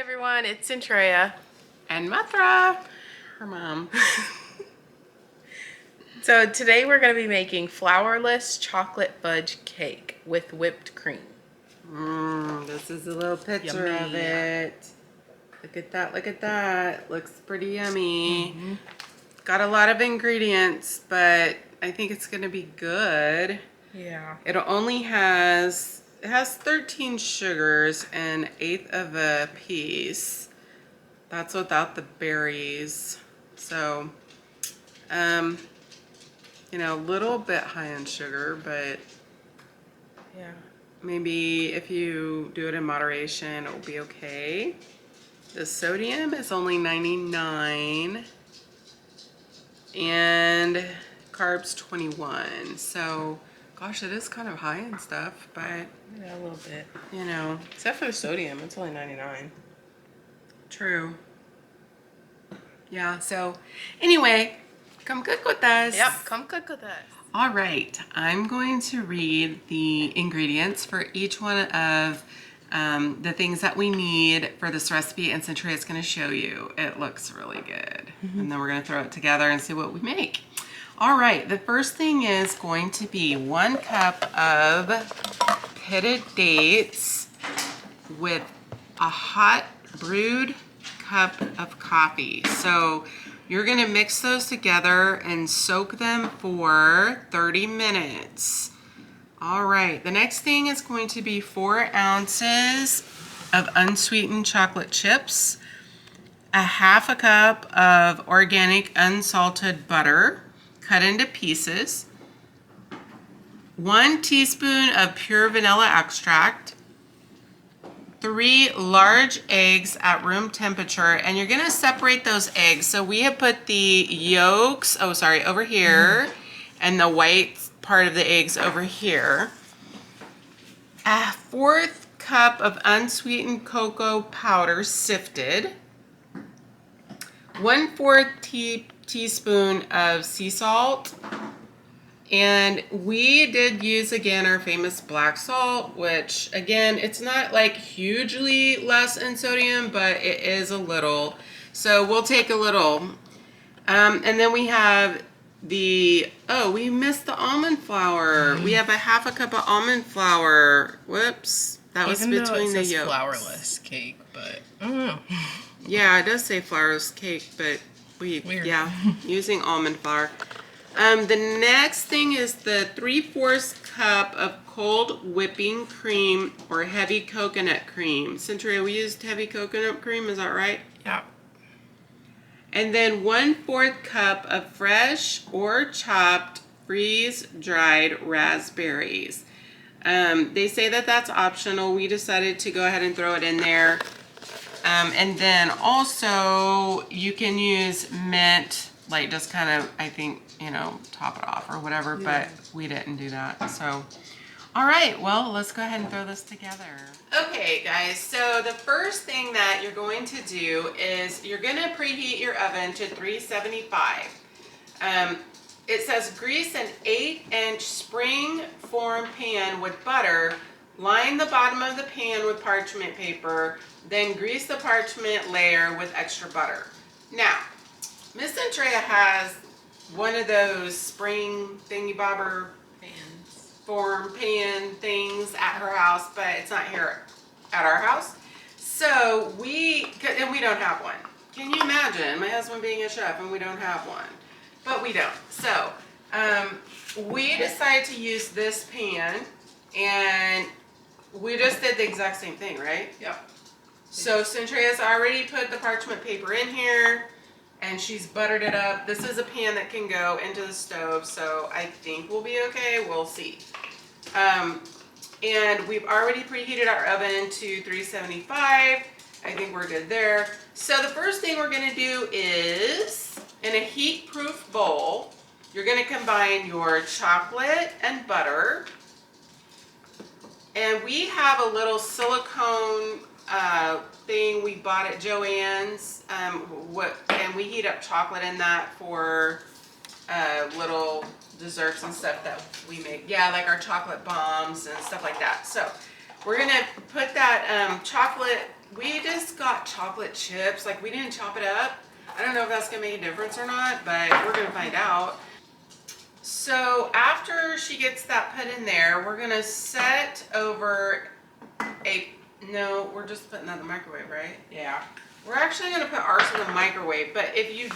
everyone, it's Centrea. And Matra, her mom. So today we're going to be making flourless chocolate fudge cake with whipped cream. This is a little picture Yummy. of it. Look at that, look at that. Looks pretty yummy. Got a lot of ingredients, but I think it's gonna be good. Yeah. It has 13 sugars and 1/8 of a piece. That's without the berries. So, you know, a little bit high in sugar, but Yeah. maybe if you do it in moderation, it will be okay. The sodium is only 99 and carbs 21. So, gosh, it is kind of high and stuff, but Yeah, a little bit. you know, Except for the sodium, it's only 99. true. Yeah, so anyway, come cook with us. Yep, come cook with us. All right, I'm going to read the ingredients for each one of the things that we need for this recipe, and Centuria is going to show you. It looks really good. And then we're going to throw it together and see what we make. All right, the first thing is going to be 1 cup of pitted dates with a hot brewed cup of coffee. So you're gonna mix those together and soak them for 30 minutes. All right, the next thing is going to be 4 ounces of unsweetened chocolate chips, a 1/2 cup of organic unsalted butter cut into pieces, 1 teaspoon of pure vanilla extract, 3 large eggs at room temperature, and you're gonna separate those eggs. So we have put the yolks, over here, and the white part of the eggs over here. A 1/4 cup of unsweetened cocoa powder sifted, 1/4 teaspoon of sea salt, and we did use again our famous black salt, which again, it's not like hugely less in sodium, but it is a little. So we'll take a little. And then we have we missed the almond flour. We have a 1/2 cup of almond flour. Whoops. That was Even though between it the says yolks. flourless cake, but I don't know. Yeah, it does say flourless cake, but Weird. using almond flour. The next thing is the 3/4 cup of cold whipping cream or heavy coconut cream. Centuria, we used heavy coconut cream, is that right? Yeah. And then 1/4 cup of fresh or chopped freeze-dried raspberries. They say that that's optional. We decided to go ahead and throw it in there. And then also you can use mint, like just kind of, I think, you know, top it off or whatever, but we didn't do that. So, all right, well, let's go ahead and throw this together. Okay, guys, so the first thing that you're going to do is you're gonna preheat your oven to 375. It says grease an 8-inch spring form pan with butter. Line the bottom of the pan with parchment paper, then grease the parchment layer with extra butter. Now, Miss Andrea has one of those spring thingy bobber form pan things at her house, but it's not here at our house. So we don't have one. Can you imagine my husband being a chef and we don't have one? But we don't. So we decided to use this pan, and we just did the exact same thing, right? Yep. So Centria's already put the parchment paper in here, and she's buttered it up. This is a pan that can go into the stove, so I think we'll be okay. We'll see. And we've already preheated our oven to 375. I think we're good there. So the first thing we're gonna do is, in a heat-proof bowl, you're gonna combine your chocolate and butter. And we have a little silicone thing we bought at Joann's, and we heat up chocolate in that for little desserts and stuff that we make. Yeah, like our chocolate bombs and stuff like that. So we're gonna put that chocolate we just got chocolate chips. Like, we didn't chop it up. I don't know if that's gonna make a difference or not, but we're gonna find out. So after she gets that put in there, we're gonna set over no, we're just putting that in the microwave, right? Yeah. We're actually gonna put ours in the microwave, but if you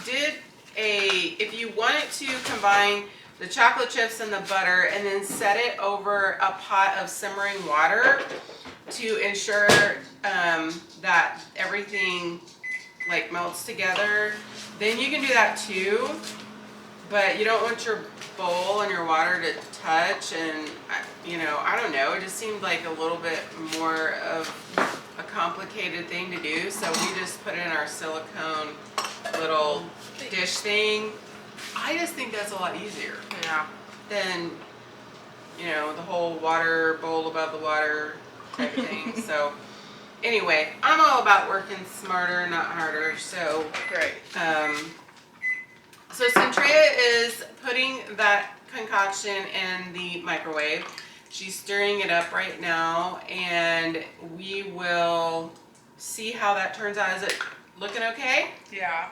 wanted to combine the chocolate chips and the butter and then set it over a pot of simmering water to ensure that everything like melts together, then you can do that too. But you don't want your bowl and your water to touch, and I don't know, it just seemed like a little bit more of a complicated thing to do, so we just put in our silicone little dish thing. I just think that's a lot easier. Yeah. Than, the whole water bowl above the water type of thing. So anyway, I'm all about working smarter, not harder. So Great. So Centrea is putting that concoction in the microwave. She's stirring it up right now, and we will see how that turns out. Is it looking okay? Yeah.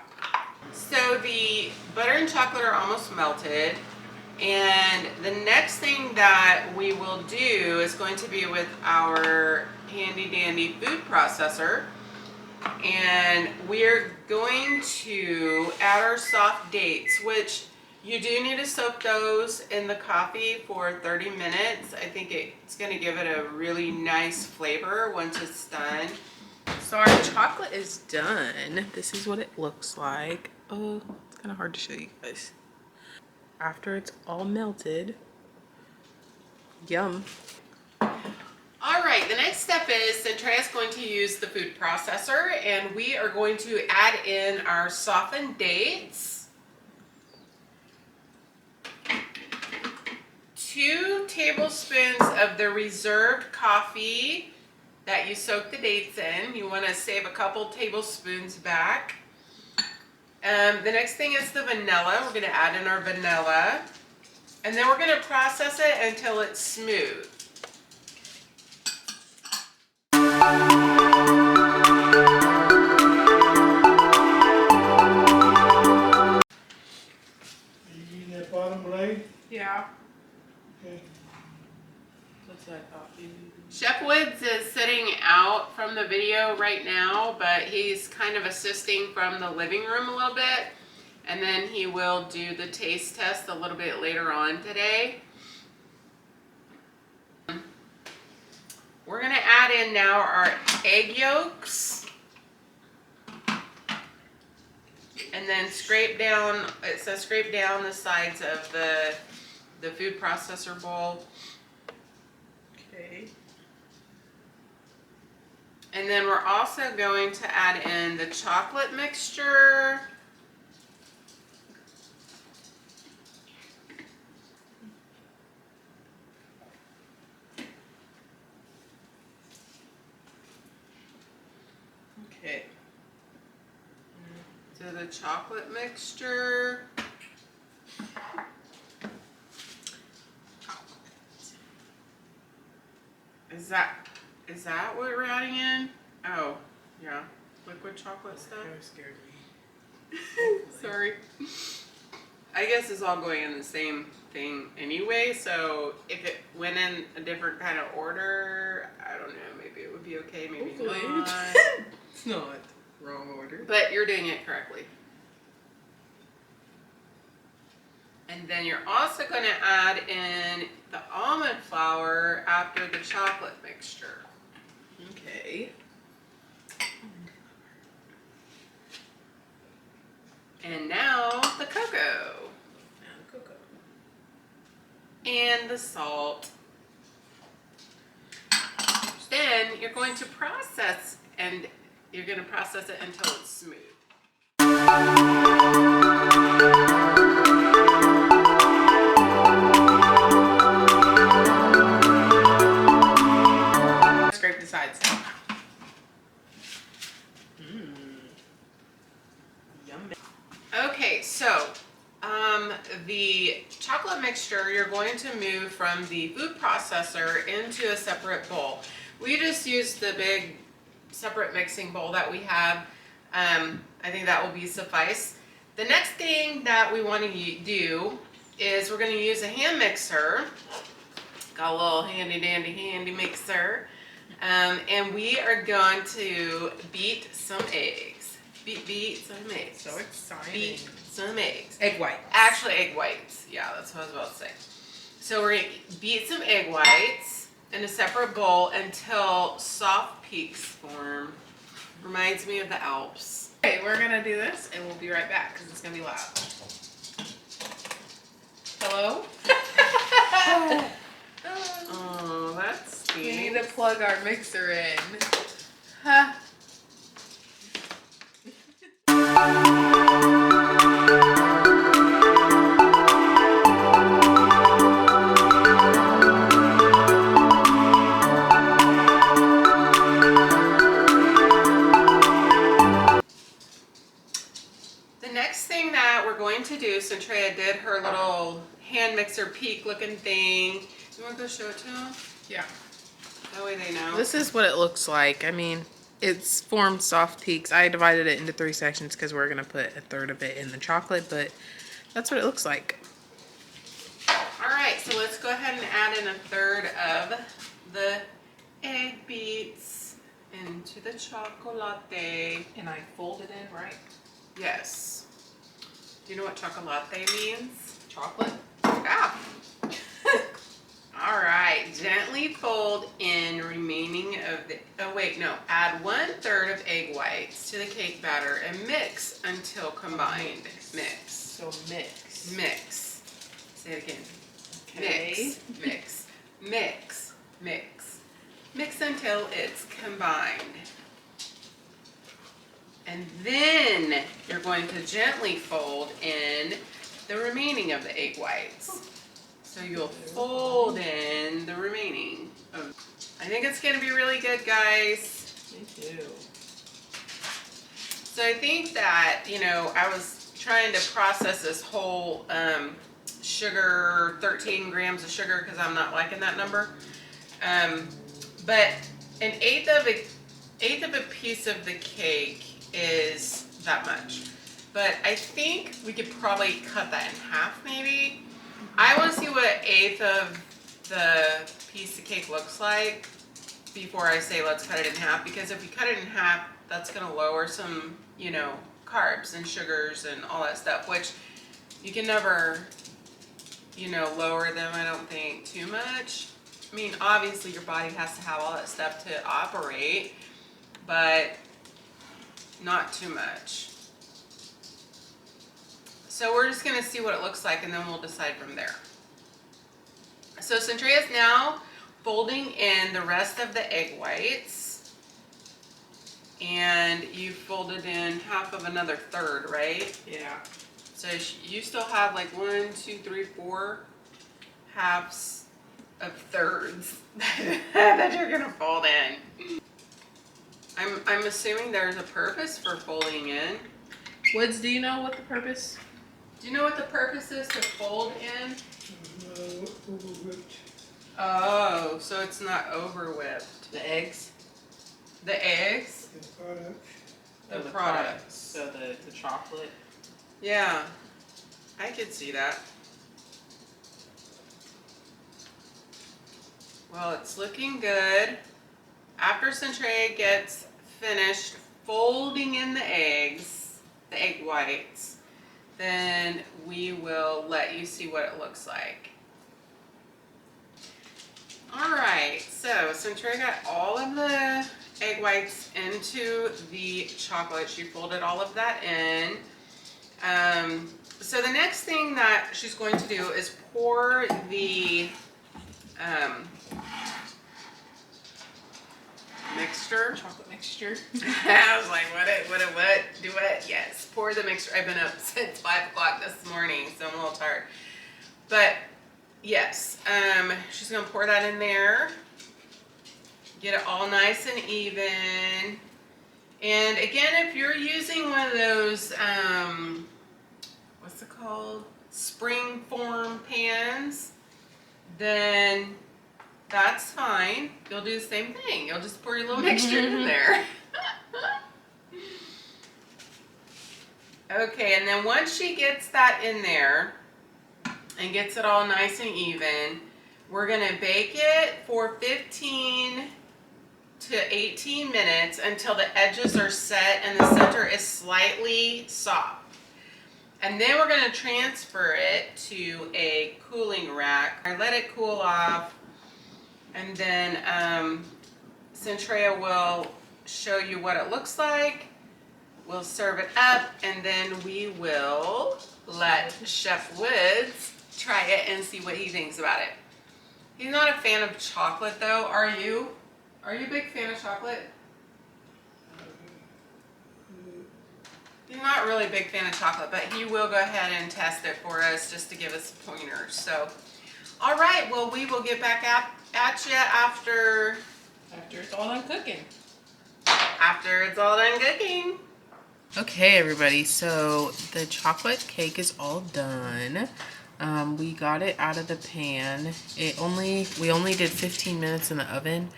So the butter and chocolate are almost melted, and the next thing that we will do is going to be with our handy dandy food processor. And we're going to add our soft dates, which you do need to soak those in the coffee for 30 minutes. I think it's going to give it a really nice flavor once it's done. So our chocolate is done. This is what it looks like. Oh, it's kind of hard to show you guys. After it's all melted. Yum. All right, the next step is Centrea's going to use the food processor, and we are going to add in our softened dates. 2 tablespoons of the reserved coffee that you soak the dates in. You want to save a couple tablespoons back. The next thing is the vanilla. We're going to add in our vanilla, and then we're going to process it until it's smooth. Bottom right? Yeah. Okay. That's what I thought. Chef Woods is sitting out from the video right now, but he's kind of assisting from the living room a little bit. And then he will do the taste test a little bit later on today. We're going to add in now our egg yolks. And then scrape down, it says scrape down the sides of the food processor bowl. Okay. And then we're also going to add in the chocolate mixture. Okay. To the chocolate mixture. Is that what we're adding in? Oh, yeah. Liquid chocolate stuff. That scared me. Sorry. I guess it's all going in the same thing anyway, so if it went in a different kind of order, I don't know, maybe it would be okay, maybe Hopefully. not. It's not wrong order. But you're doing it correctly. And then you're also going to add in the almond flour after the chocolate mixture. Okay. And now the cocoa. And cocoa. And the salt. Then you're going to process, and you're going to process it until it's smooth. Scrape the sides. Yummy. Okay, so the chocolate mixture you're going to move from the food processor into a separate bowl. We just used the big separate mixing bowl that we have. I think that will be suffice. The next thing that we want to do is we're going to use a hand mixer. Got a little handy dandy handy mixer. And we are going to beat some eggs. Beat some eggs. So exciting. Beat some eggs. Egg white. Actually, egg whites. Yeah, that's what I was about to say. So we're going to beat some egg whites in a separate bowl until soft peaks form. Reminds me of the Alps. Okay, we're gonna do this and we'll be right back because it's gonna be loud. Hello? Oh, that's We sweet. need to plug our mixer in. Huh. The next thing that we're going to do, Centrea did her little hand mixer peak looking thing. You want to go show it to them? Yeah. That way they know. This is what it looks like. I mean, it's formed soft peaks. I divided it into 3 sections because we're gonna put a third of it in the chocolate, but that's what it looks like. All right, so let's go ahead and add in a third of the egg beats into the chocolate. And I fold it in, right? Yes. Do you know what chocolate means? Chocolate. Yeah. All right, gently fold in remaining of the, oh wait, no, add 1/3 of egg whites to the cake batter and mix until combined. Mix. So mix. Mix. Say it again. Okay. Mix. Mix. Mix. Mix until it's combined. And then you're going to gently fold in the remaining of the egg whites. So you'll fold in the remaining. I think it's going to be really good, guys. Me too. So I think that, you know, I was trying to process this whole sugar, 13 grams of sugar, because I'm not liking that number. But an eighth of a piece of the cake is that much. But I think we could probably cut that in half, maybe. I want to see what an eighth of the piece of cake looks like before I say let's cut it in half, because if we cut it in half, that's going to lower some, you know, carbs and sugars and all that stuff, which you can never, you know, lower them, I don't think, too much. I mean, obviously your body has to have all that stuff to operate, but not too much. So we're just going to see what it looks like, and then we'll decide from there. So Centrea's now folding in the rest of the egg whites, and you folded in half of another third, right? Yeah. So you still have like 1, 2, 3, 4 halves of thirds that you're gonna fold in. I'm assuming there's a purpose for folding in. Woods, do you know what the purpose? Do you know what the purpose is to fold in? Overwhipped. Oh, so it's not over whipped. The eggs? The eggs? The product. The Oh, products. So the chocolate. Yeah, I could see that. Well, it's looking good. After Centrea gets finished folding in the eggs, the egg whites, then we will let you see what it looks like. All right, so Centrea got all of the egg whites into the chocolate. She folded all of that in. So the next thing that she's going to do is pour the mixture. Chocolate mixture. I was like, what, do what? Yes, pour the mixture. I've been up since 5 o'clock this morning, so I'm a little tired. But yes, she's gonna pour that in there. Get it all nice and even. And again, if you're using one of those, what's it called? Spring form pans, then that's fine. You'll do the same thing. You'll just pour your little mixture in there. Okay, and then once she gets that in there and gets it all nice and even, we're gonna bake it for 15 to 18 minutes until the edges are set and the center is slightly soft. And then we're gonna transfer it to a cooling rack. I let it cool off, and then Centrea will show you what it looks like. We'll serve it up, and then we will let Chef Woods try it and see what he thinks about it. He's not a fan of chocolate though, are you? Are you a big fan of chocolate? He's not really a big fan of chocolate, but he will go ahead and test it for us just to give us pointers. So, all right, well, we will get back at you after it's all done cooking. After it's all done cooking. Okay, everybody, so the chocolate cake is all done. We got it out of the pan. We only did 15 minutes in the oven.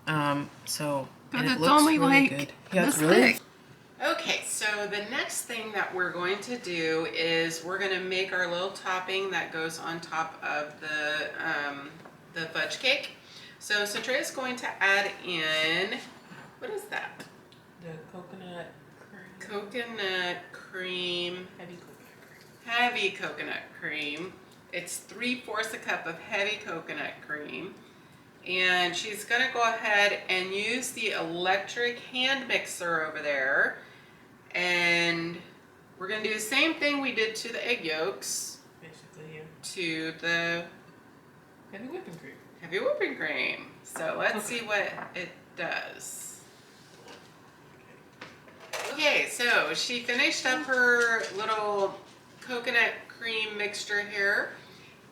And it looks only really like good. Yeah, it's this really thick. Okay, so the next thing that we're going to do is we're going to make our little topping that goes on top of the fudge cake. So Centrea is going to add in, what is that? the coconut cream. Coconut cream. Heavy coconut cream. Heavy coconut cream. It's 3/4 a cup of heavy coconut cream. And she's gonna go ahead and use the electric hand mixer over there. And we're gonna do the same thing we did to the egg yolks. Basically, yeah. To the Heavy whipping cream. heavy whipping cream. So let's see what it does. Okay, so she finished up her little coconut cream mixture here.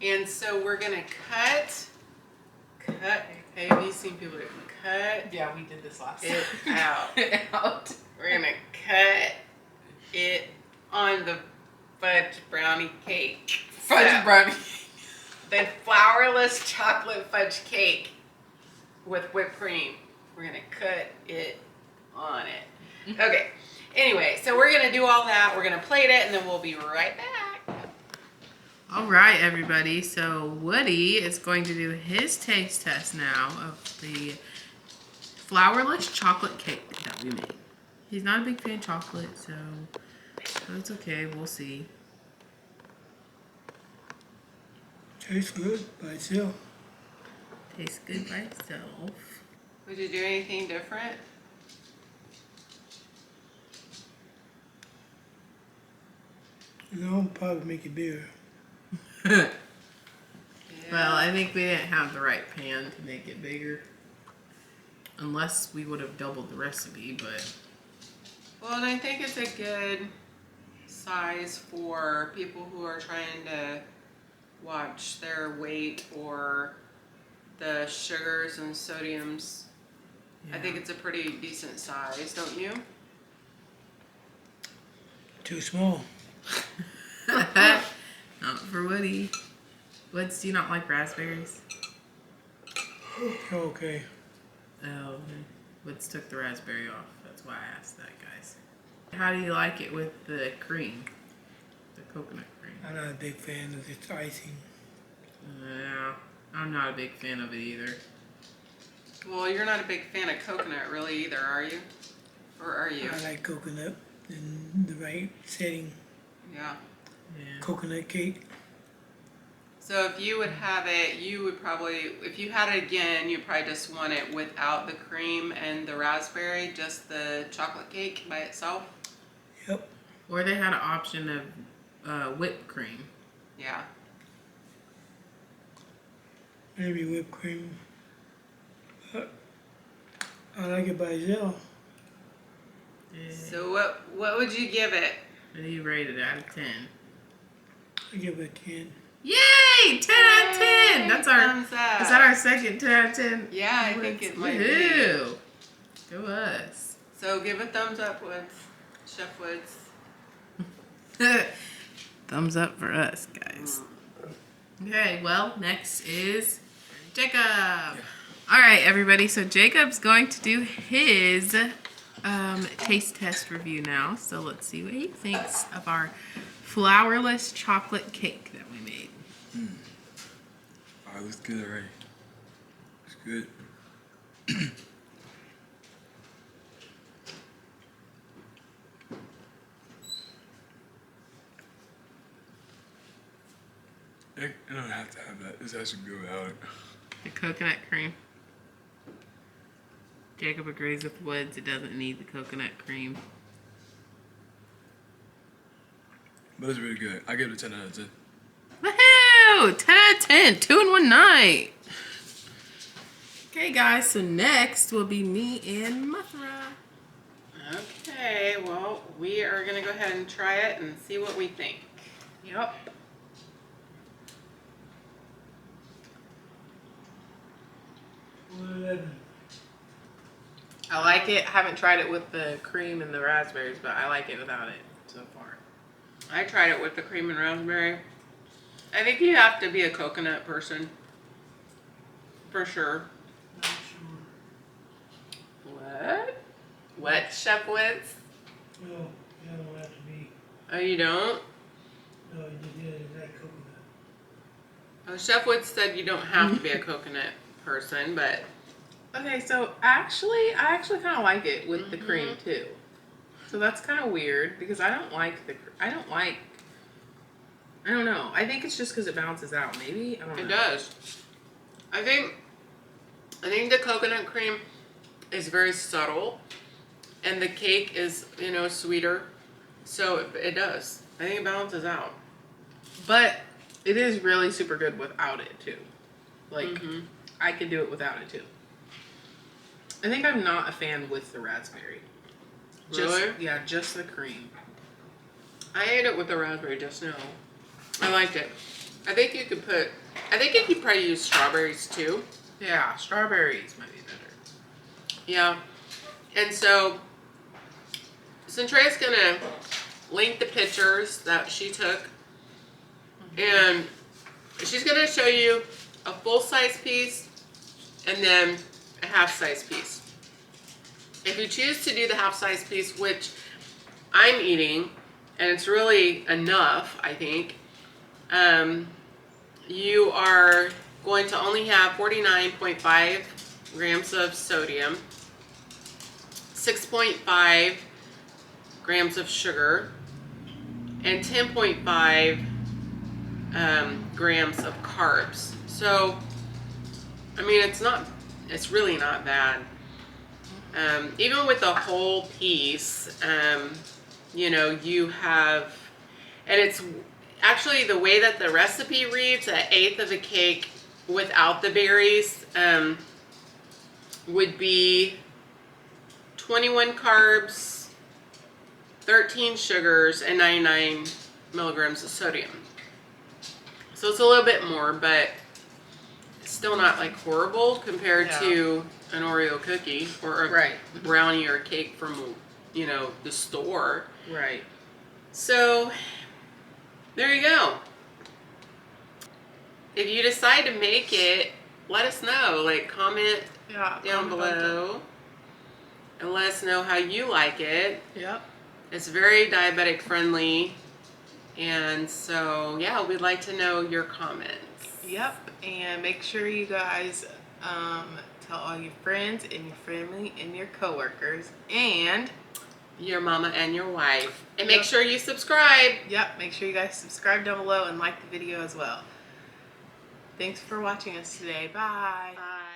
And so we're gonna cut. Have you seen people cut Yeah, we did this last it out? out. We're gonna cut it on the fudge brownie cake. Fudge brownie. The flourless chocolate fudge cake with whipped cream. We're gonna cut it on it. Okay. Anyway, so we're gonna do all that. We're gonna plate it, and then we'll be right back. All right, everybody. So Woody is going to do his taste test now of the flourless chocolate cake that we made. He's not a big fan of chocolate, so it's okay. We'll see. Tastes good by itself. Tastes good by itself. Would you do anything different? No, probably make it bigger. Well, I think we didn't have the right pan to make it bigger. Unless we would have doubled the recipe, but... Well, and I think it's a good size for people who are trying to watch their weight or the sugars and sodiums. I think it's a pretty decent size, don't you? Too small. Not for Woody. Woods, do you not like raspberries? Okay. Oh, Woods took the raspberry off. That's why I asked that, guys. How do you like it with the cream? The coconut cream? I'm not a big fan of this icing. Yeah, I'm not a big fan of it either. Well, you're not a big fan of coconut really either, are you? Or are you? I like coconut in the right setting. Yeah. Yeah. Coconut cake. So if you would have it, you would probably, if you had it again, you'd probably just want it without the cream and the raspberry, just the chocolate cake by itself. Yep. Or they had an option of whipped cream. Yeah. Maybe whipped cream. But I like it by itself. Yeah. So what would you give it? What do you rate it out of 10? I give it a 10. Yay! 10 out of 10! That's our, Thumbs up. is that our second 10 out of 10? Yeah, I think it might be. Woohoo! Go us. So give a thumbs up, Woods. Chef Woods. Thumbs up for us, guys. Okay, well, next is Jacob. All right, everybody. So Jacob's going to do his taste test review now. So let's see what he thinks of our flourless chocolate cake that we made. Alright, looks good already. Looks good. I don't have to have that. This has to go without it. The coconut cream. Jacob agrees with Woods. It doesn't need the coconut cream. But it's really good. I give it a 10 out of 10. Woohoo! 10 out of 10. 2 in one night. Okay, guys. So next will be me and Mathra. Okay, well, we are going to go ahead and try it and see what we think. Yep. I like it. I haven't tried it with the cream and the raspberries, but I like it without it so far. I tried it with the cream and raspberry. I think you have to be a coconut person. For sure. Not sure. What? What, Chef Woods? No, you don't have to be. Oh, you don't? No, you did. It's not coconut. Oh, Chef Woods said you don't have to be a coconut person, but Okay, so I actually kind of like it with the cream too. So that's kind of weird because I don't know. I think it's just because it bounces out. Maybe I don't know. it does. I think the coconut cream is very subtle, and the cake is, sweeter. So it does. I think it balances out. But it is really super good without it too. Like I could do it without it too. I think I'm not a fan with the raspberry. Really? Yeah, just the cream. I ate it with the raspberry just now. I liked it. I think you could probably use strawberries too. Yeah, strawberries might be better. Yeah. And so Centraea's gonna link the pictures that she took, and she's gonna show you a full-size piece and then a half-size piece. If you choose to do the half-size piece, which I'm eating, and it's really enough, I think, you are going to only have 49.5 grams of sodium, 6.5 grams of sugar, and 10.5 grams of carbs. So, I mean, it's really not bad. Even with the whole piece, you have, and it's actually the way that the recipe reads, an eighth of a cake without the berries would be 21 carbs, 13 sugars, and 99 milligrams of sodium. So it's a little bit more, but it's still not like horrible compared to an Oreo cookie or a brownie or a cake from, the store. Right. So there you go. If you decide to make it, let us know. Like, comment down below and let us know how you like it. Yep. It's very diabetic friendly. And so, yeah, we'd like to know your comments. Yep. And make sure you guys tell all your friends and your family and your coworkers and your mama and your wife. And make sure you subscribe. Yep. Make sure you guys subscribe down below and like the video as well. Thanks for watching us today. Bye. Bye.